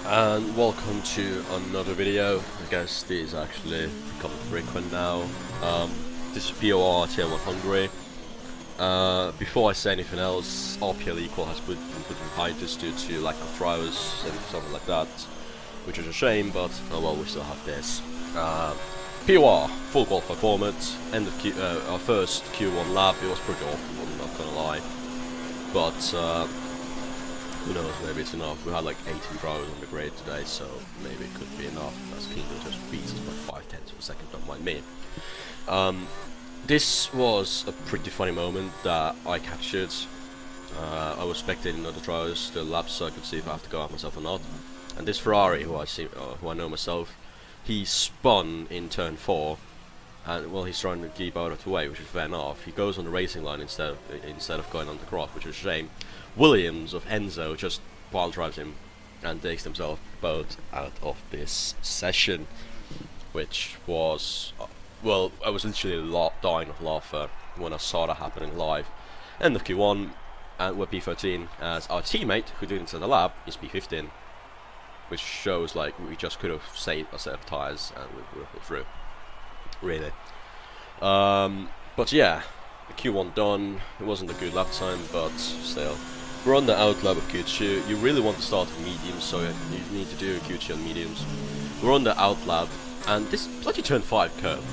And welcome to another video. I guess this is actually becoming frequent now. This is POR TM1 Hungary. Before I say anything else, RPL Equal has been put behind this due to lack of drivers and something like that, which is a shame, but oh well, we still have this. POR, full qualified format, end of our first Q1 lap. It was pretty awful, I'm not gonna lie, but who knows, maybe it's enough. We had like 18 drivers on the grid today, so maybe it could be enough, as Kingdom just beats us by 5/10 of a second, don't mind me. This was a pretty funny moment that I captured. I was spectating other drivers, the laps, so I could see if I have to go out myself or not. And this Ferrari, who I know myself, he spun in turn 4, and well, he's trying to keep out of the way, which is fair enough. He goes on the racing line instead of going on the cross, which is a shame. Williams of Enzo just pile drives him and takes themselves both out of this session, which was well, I was literally dying of laughter when I saw that happening live. End of Q1, and we're P13 as our teammate who didn't set the lap is P15, which shows like we just could have saved a set of tires and we would have got through. Really. But yeah, the Q1 done. It wasn't a good lap time, but still. We're on the out lap of Q2. You really want to start with mediums, so you need to do a Q2 on mediums. We're on the out lap, and this bloody turn 5 curve,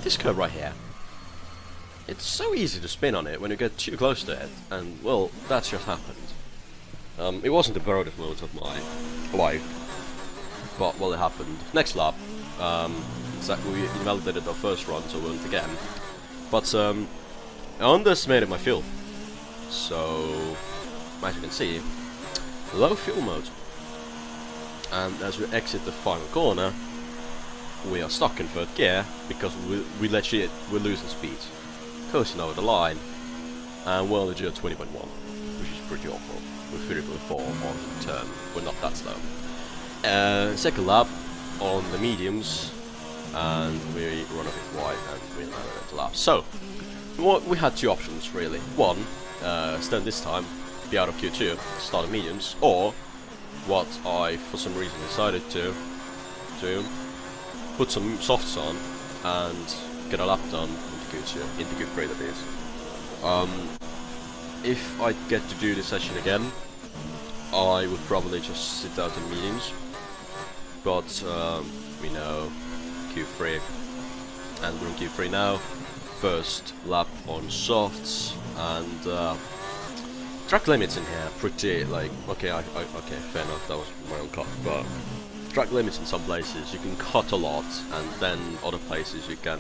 this curve right here, it's so easy to spin on it when you get too close to it, and well, that's just happened. It wasn't the proudest moment of my life, but well, it happened. Next lap, we invalidated our first run, so we went again. But I underestimated my fuel, so as you can see, low fuel mode. And as we exit the final corner, we are stuck in third gear because we're losing speed, coasting over the line, and we're only due at 20.1, which is pretty awful. We're 30.4 on turn. We're not that slow. Second lap on the mediums, and we run a bit wide and we land at the lap. So we had two options really. One, stand this time, be out of Q2, start at mediums, or what I for some reason decided to do, put some softs on and get a lap done into Q3 that is. If I get to do this session again, I would probably just sit out in mediums, but we know Q3, and we're in Q3 now. First lap on softs, and track limits in here pretty like okay, fair enough, that was my own cut, but track limits in some places you can cut a lot, and then other places you can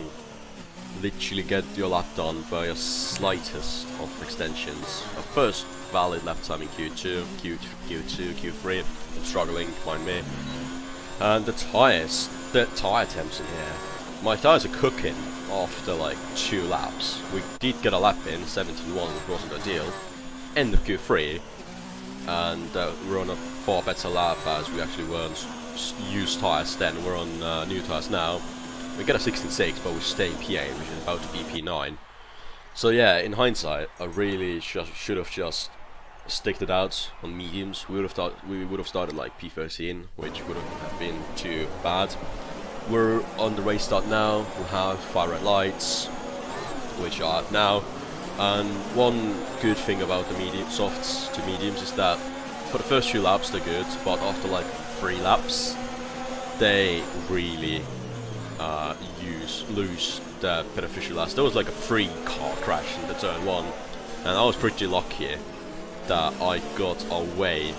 literally get your lap done by your slightest of extensions. A first valid lap time in Q2, Q3, I'm struggling, mind me. And the tire temps in here, my tires are cooking after like 2 laps. We did get a lap in, 17.1, which wasn't ideal. End of Q3, and we're on a far better lap as we actually weren't used tires then. We're on new tires now. We get a 16.6, but we stay in P8, which is about to be P9. So yeah, in hindsight, I really should have just sticked it out on mediums. We would have started like P13, which would have been too bad. We're on the race start now. We have 5 red lights, which are out now. And one good thing about the softs to mediums is that for the first few laps they're good, but after like 3 laps, they really lose the beneficial last. There was like a 3-car crash in the turn 1, and I was pretty lucky that I got away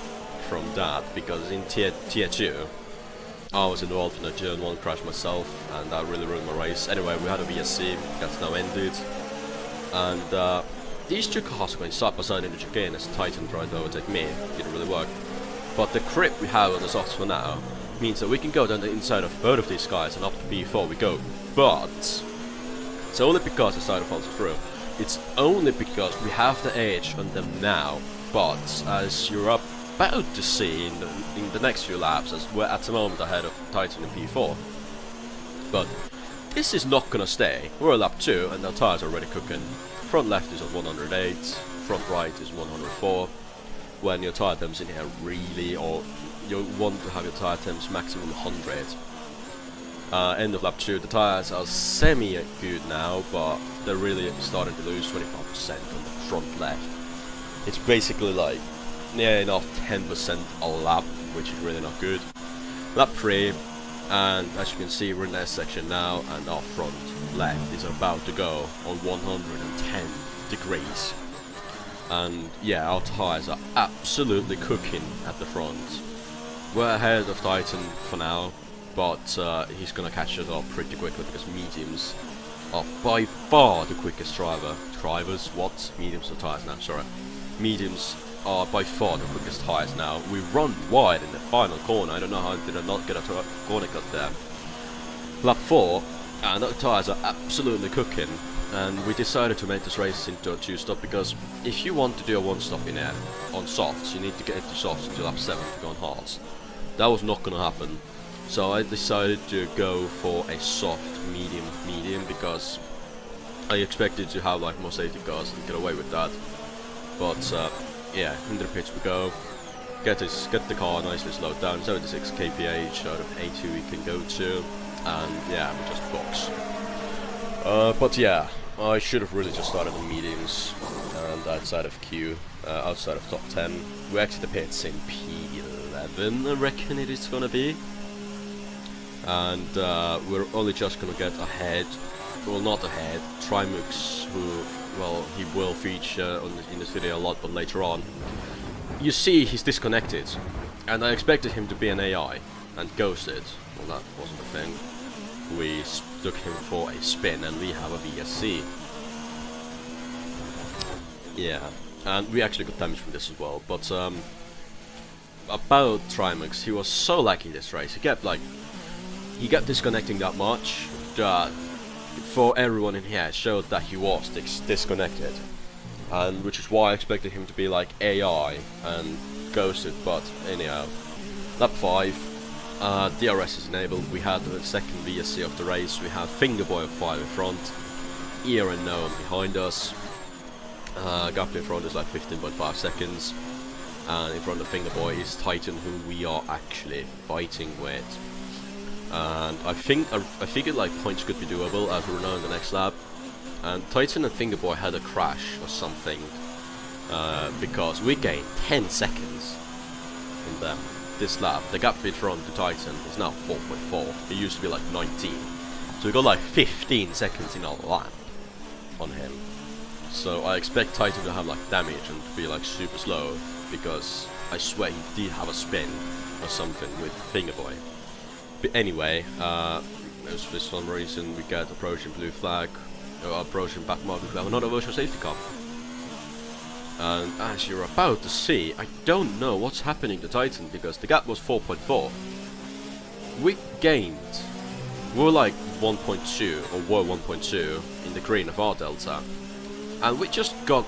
from that, because in tier 2 I was involved in a turn 1 crash myself, and that really ruined my race. Anyway, we had a VSC that's now ended, and these two cars are going side by side in the chicane as Titan tried to overtake me. Didn't really work, but the grip we have on the softs for now means that we can go down the inside of both of these guys and up to P4 we go. But it's only because the side follows through. It's only because we have the edge on them now. But as you're about to see in the next few laps, as we're at the moment ahead of Titan in P4. But this is not gonna stay. We're at lap 2 and our tires are already cooking. Front left is at 108, front right is 104. when your tire temps in here really, or you want to have your tire temps maximum 100. End of lap 2, the tires are semi-good now, but they're really starting to lose 25% on the front left. It's basically like near enough 10% a lap, which is really not good. Lap 3, and as you can see we're in that section now, and our front left is about to go on 110 degrees. And yeah, our tires are absolutely cooking at the front. We're ahead of Titan for now, but he's gonna catch us up pretty quickly because mediums are by far the quickest drivers. What? Mediums are tires now, sorry. Mediums are by far the quickest tires now. We run wide in the final corner. I don't know how did I not get a corner cut there. Lap 4, and the tires are absolutely cooking. And we decided to make this race into a 2-stop because if you want to do a 1-stop in air on softs, you need to get into softs until lap 7 to go on hards. That was not gonna happen. So I decided to go for a soft medium because I expected to have like more safety cars and get away with that. But yeah, into the pits we go. Get the car nicely slowed down. 76 kph out of A2 we can go to, and yeah, we just box. But yeah, I should have really just started the mediums and outside of Q, outside of top 10. We exit the pits in P11, I reckon it is gonna be. And we're only just gonna get ahead, well not ahead, Trimux, who, well, he will feature in this video a lot, but later on. You see he's disconnected, and I expected him to be an AI, and ghosted. Well, that wasn't a thing. We took him for a spin, and we have a VSC. Yeah, and we actually got damage from this as well, but about Trimux, he was so laggy this race. He kept disconnecting that much that for everyone in here it showed that he was disconnected, and which is why I expected him to be like AI and ghosted. But anyhow, lap 5, DRS is enabled. We had the second VSC of the race. We have Fingerboy of 5 in front, Ear and Gnome behind us. Gap in front is like 15.5 seconds, and in front of Fingerboy is Titan, who we are actually fighting with. And I figured like points could be doable as we were now in the next lap. And Titan and Fingerboy had a crash or something, because we gained 10 seconds in them this lap. The gap in front to Titan is now 4.4. It used to be like 19. So we got like 15 seconds in our lap on him. So I expect Titan to have like damage and to be like super slow, because I swear he did have a spin or something with Fingerboy. But anyway, for some reason we get approaching blue flag, approaching back mark, we have another virtual safety car. And as you're about to see, I don't know what's happening to Titan, because the gap was 4.4. We were like 1.2, or were 1.2 in the green of our delta. And we just got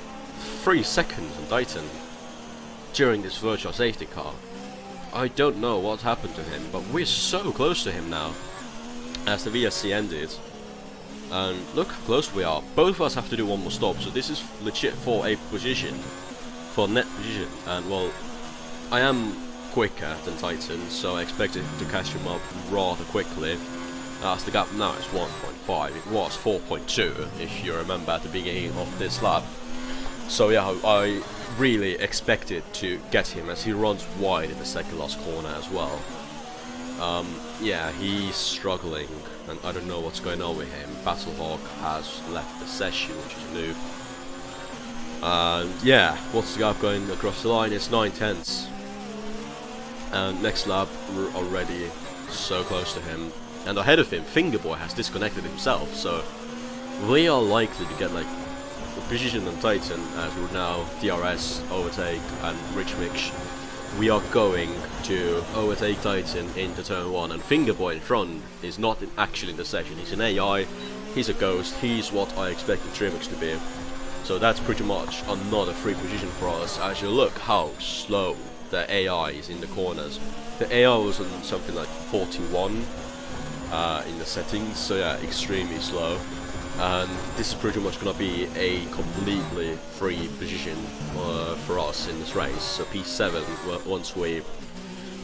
3 seconds on Titan during this virtual safety car. I don't know what happened to him, but we're so close to him now as the VSC ended. And look how close we are. Both of us have to do one more stop, so this is legit for a position, for net position. And well, I am quicker than Titan, so I expected to catch him up rather quickly. As the gap now is 1.5, it was 4.2 if you remember at the beginning of this lap. So yeah, I really expected to get him as he runs wide in the second last corner as well. Yeah, he's struggling, and I don't know what's going on with him. Battlehawk has left the session, which is new. And yeah, what's the gap going across the line? It's 9/10. And next lap, we're already so close to him. And ahead of him, Fingerboy has disconnected himself, so we are likely to get like position on Titan as we're now DRS, overtake, and Rich Mix. We are going to overtake Titan into turn 1, and Fingerboy in front is not actually in the session. He's an AI, he's a ghost, he's what I expected Trimix to be. So that's pretty much another free position for us. As you look how slow the AI is in the corners. The AI was on something like 41 in the settings, so yeah, extremely slow. and this is pretty much gonna be a completely free position for us in this race. So P7, once we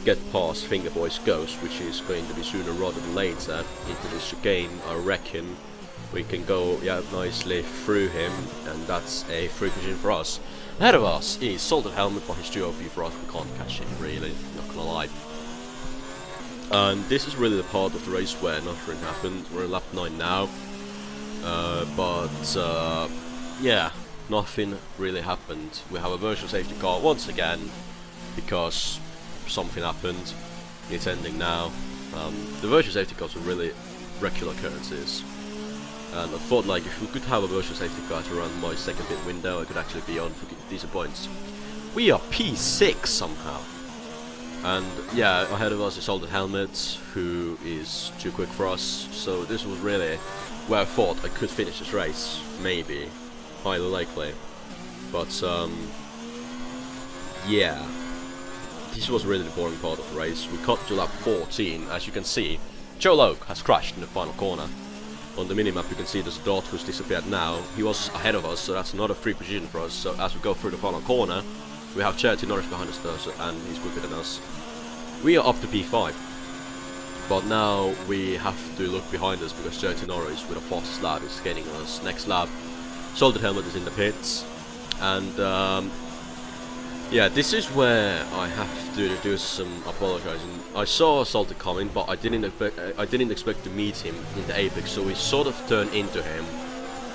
get past Fingerboy's Ghost, which is going to be sooner rather than later into this chicane, I reckon we can go nicely through him, and that's a free position for us. Ahead of us is Salted Helmet, but he's too OP for us. We can't catch him, really, not gonna lie. And this is really the part of the race where nothing happened. We're in lap 9 now, yeah, nothing really happened. We have a virtual safety car once again because something happened. It's ending now. The virtual safety cars are really regular occurrences, and I thought, like, if we could have a virtual safety car to run my second pit window, I could actually be on for decent points. We are P6 somehow. And yeah, ahead of us is Salted Helmet, who is too quick for us. So this was really where I thought I could finish this race, maybe, highly likely. But yeah, this was really the boring part of the race. We cut to lap 14. As you can see, Joe Loke has crashed in the final corner. On the minimap you can see there's a dot who's disappeared now. He was ahead of us, so that's not a free position for us. So as we go through the final corner, we have Charity Norris behind us though, and he's quicker than us. We are up to P5, but now we have to look behind us because Charity Norris with a fastest lap is getting us. Next lap, Salted Helmet is in the pits, and yeah, this is where I have to do some apologizing. I saw Salted coming, but I didn't expect to meet him in the apex, so we sort of turned into him,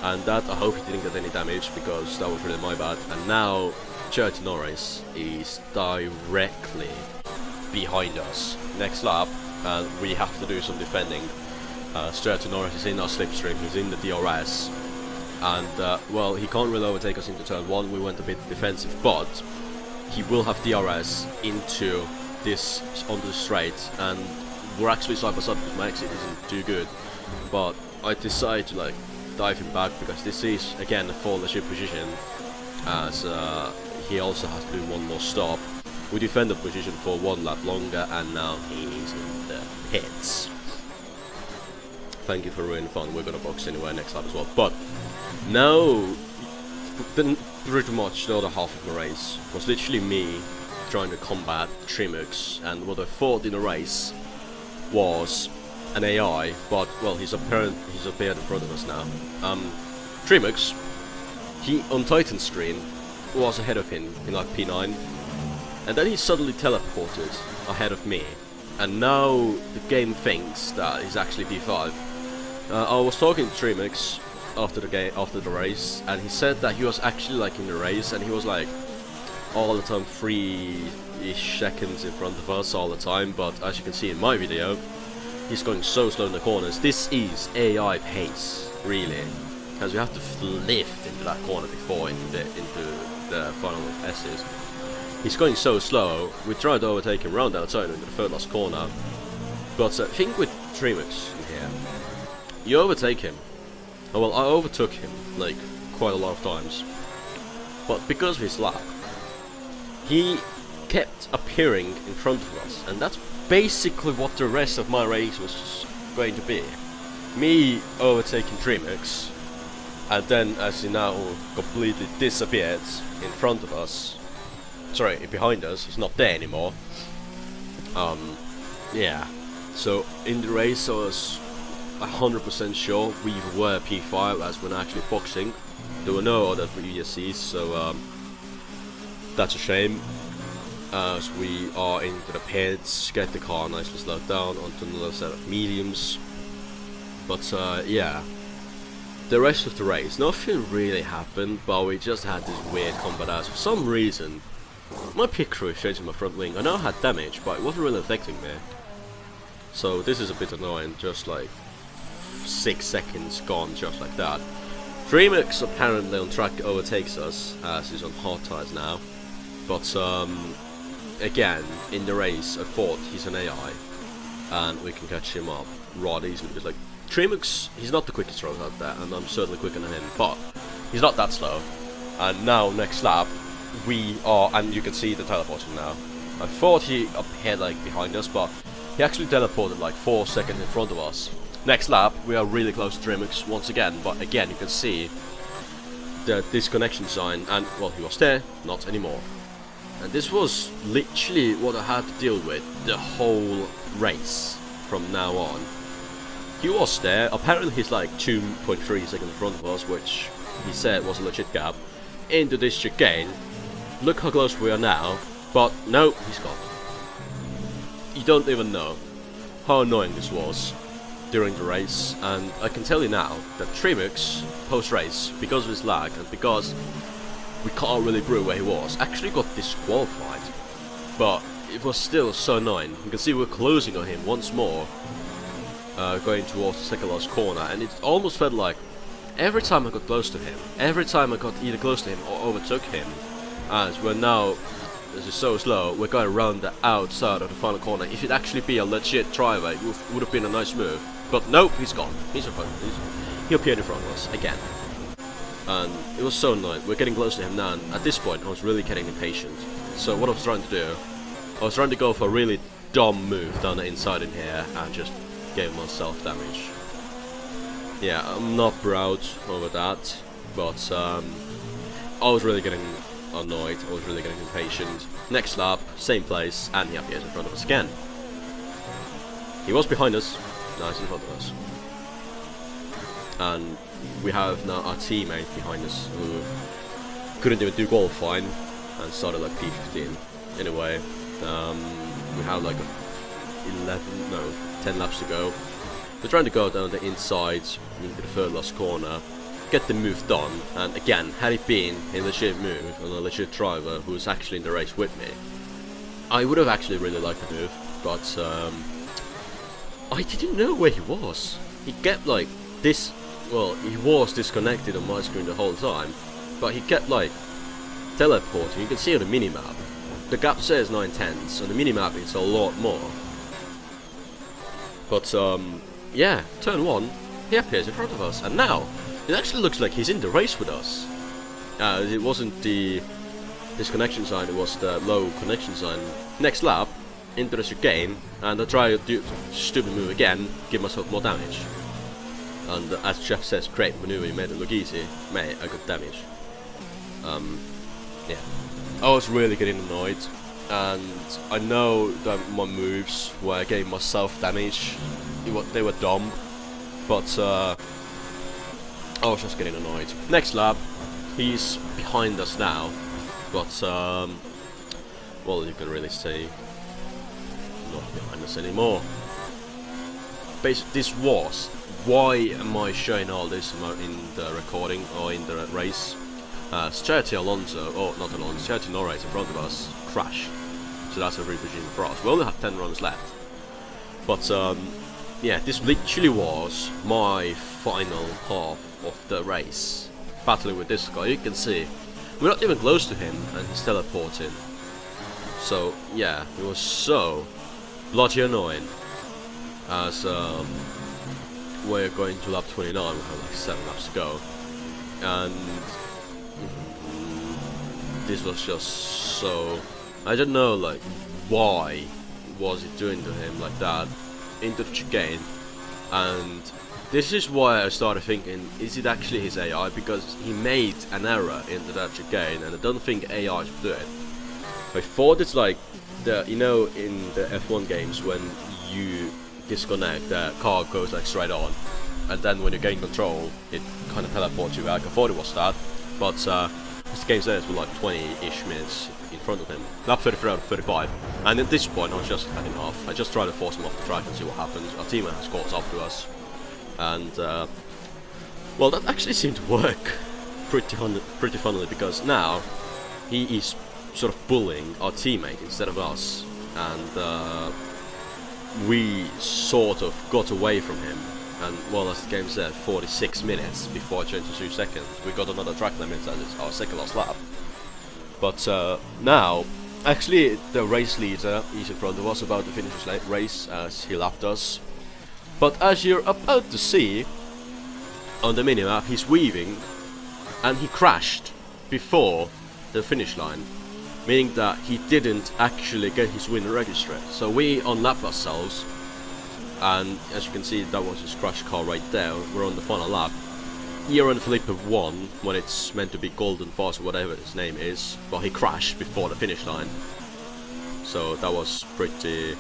and that I hope he didn't get any damage because that was really my bad. And now Charity Norris is directly behind us. Next lap, and we have to do some defending. Charity Norris is in our slipstream, he's in the DRS, and well, he can't really overtake us into turn 1. We went a bit defensive, but he will have DRS into this onto the straight, and we're actually side by side because my exit isn't too good. But I decided to like dive him back because this is again a full ship position, as he also has to do one more stop. We defend the position for one lap longer, and now he's in the pits. Thank you for ruining fun. We're gonna box anyway next lap as well. But now, pretty much the other half of the race was literally me trying to combat Trimux, and what I thought in the race was an AI, but well, he's appeared in front of us now. Trimux, he on Titan's screen was ahead of him in like P9, and then he suddenly teleported ahead of me, and now the game thinks that he's actually P5. I was talking to Trimux after the race, and he said that he was actually like in the race, and he was like all the time 3-ish seconds in front of us all the time. But as you can see in my video, he's going so slow in the corners. This is AI pace, really, because we have to lift into that corner before into the final S's. He's going so slow. We tried to overtake him round outside into the third last corner, but I think with Trimux in here, you overtake him. Oh, well, I overtook him like quite a lot of times, but because of his lag, he kept appearing in front of us, and that's basically what the rest of my race was going to be. Me overtaking Trimux, and then as he now completely disappeared in front of us, sorry, behind us, he's not there anymore. Yeah, so in the race I was 100% sure we were P5 as we're actually boxing. There were no other ESCs, so that's a shame. As we are into the pits, get the car nicely slowed down onto another set of mediums. But yeah, the rest of the race, nothing really happened, but we just had this weird combat as for some reason. My pit crew is changing my front wing. I know I had damage, but it wasn't really affecting me. So this is a bit annoying, just like 6 seconds gone just like that. Dreamix apparently on track overtakes us, as he's on hard tires now. But again, in the race I thought he's an AI, and we can catch him up rather easily, because like Dreamix, he's not the quickest road out there, and I'm certainly quicker than him, but he's not that slow. And now next lap we are, and you can see the teleporting now. I thought he appeared like behind us, but he actually teleported like 4 seconds in front of us. Next lap, we are really close to Trimux once again, but again you can see the disconnection sign, and well, he was there, not anymore. And this was literally what I had to deal with the whole race from now on. He was there, apparently he's like 2.3 seconds in front of us, which he said was a legit gap, into this chicane. Look how close we are now, but no, he's gone. You don't even know how annoying this was during the race, and I can tell you now that Trimux, post-race, because of his lag and because we can't really prove where he was, actually got disqualified. But it was still so annoying. You can see we're closing on him once more, going towards the second last corner, and it almost felt like every time I got close to him, every time I got either close to him or overtook him, as we're now, this is so slow, we're going around the outside of the final corner. If it'd actually be a legit driver, it would have been a nice move. But nope, he's gone. He appeared in front of us again. And it was so annoying. We're getting close to him now, and at this point I was really getting impatient. So what I was trying to do, I was trying to go for a really dumb move down the inside in here and just gave myself damage. Yeah, I'm not proud over that, but I was really getting annoyed, I was really getting impatient. Next lap, same place, and he appears in front of us again. He was behind us, now he's in front of us. And we have now our teammate behind us who couldn't even do qualifying and started like P15. Anyway, we have like 10 laps to go. We're trying to go down the inside into the third last corner, get the move done, and again, had it been a legit move on a legit driver who was actually in the race with me, I would have actually really liked the move, but I didn't know where he was. He kept like this, well, he was disconnected on my screen the whole time, but he kept like teleporting. You can see on the minimap, the gap says 9/10, on the minimap it's a lot more. But yeah, turn 1, he appears in front of us, and now it actually looks like he's in the race with us. It wasn't the disconnection sign, it was the low connection sign. Next lap, into the chicane, and I try to do stupid move again, give myself more damage. And as Jeff says, great maneuver, you made it look easy. Mate, I got damage. Yeah, I was really getting annoyed, and I know that my moves where getting myself damage, they were dumb, but I was just getting annoyed. Next lap, he's behind us now, but well, you can really say not behind us anymore. Basically, this was, why am I showing all this in the recording or in the race? Charity Alonso, or not Alonso, Charity Norris in front of us crashed, so that's a repositioning for us. We only have 10 runs left, but yeah, this literally was my final half of the race, battling with this guy. You can see we're not even close to him and he's teleporting. So yeah, it was so bloody annoying. As we're going to lap 29, we have like 7 laps to go, and this was just so, I don't know, like, why was it doing to him like that into the chicane. And this is why I started thinking, is it actually his AI? Because he made an error into that chicane, and I don't think AI should do it. I thought it's like the, you know, in the F1 games when you disconnect, the car goes like straight on, and then when you gain control it kind of teleports you back. I thought it was that, but this game says we're like 20-ish minutes in front of him, lap 33 out of 35, and at this point I was just heading off. I just tried to force him off the track and see what happens. Our teammate has caught up to us, and well, that actually seemed to work pretty funnily, because now he is sort of bullying our teammate instead of us, and we sort of got away from him. And well, as the game said, 46 minutes before I changed to 2 seconds, we got another track limit, and it's our second last lap. But now, actually the race leader is in front of us, about to finish his race as he lapped us. But as you're about to see on the minimap, he's weaving and he crashed before the finish line, meaning that he didn't actually get his win registered. So we unlap ourselves, and as you can see, that was his crash car right there. We're on the final lap. Jeroen Felipe won when it's meant to be Golden Fast or whatever his name is, but he crashed before the finish line. So that was pretty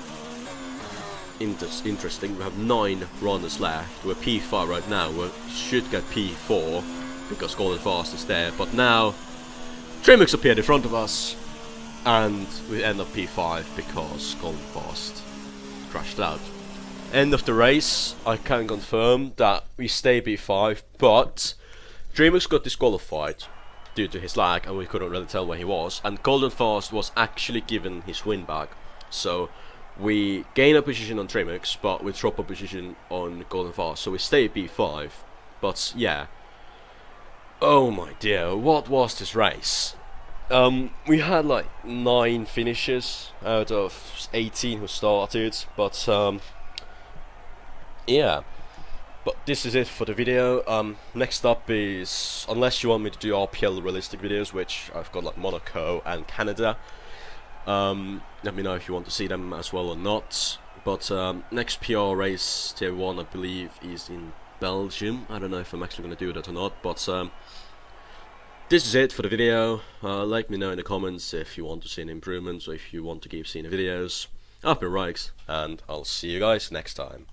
interesting. We have 9 runners left. We're P5 right now. We should get P4 because Golden Fast is there. But now Trimux appeared in front of us, and we end up P5 because Golden Fast crashed out. End of the race. I can confirm that we stay P5, but Trimux got disqualified due to his lag, and we couldn't really tell where he was. And Golden Fast was actually given his win back. So we gain a position on Trimux, but we drop a position on Golden Fast. So we stay P5. But yeah. Oh my dear, what was this race? We had like 9 finishes out of 18 who started, but yeah. But this is it for the video. Next up is, unless you want me to do RPL realistic videos, which I've got like Monaco and Canada, let me know if you want to see them as well or not. But next PR race, tier 1, I believe, is in Belgium. I don't know if I'm actually going to do that or not, but this is it for the video. Let me know in the comments if you want to see any improvements or if you want to keep seeing the videos. I've been Rikes, and I'll see you guys next time.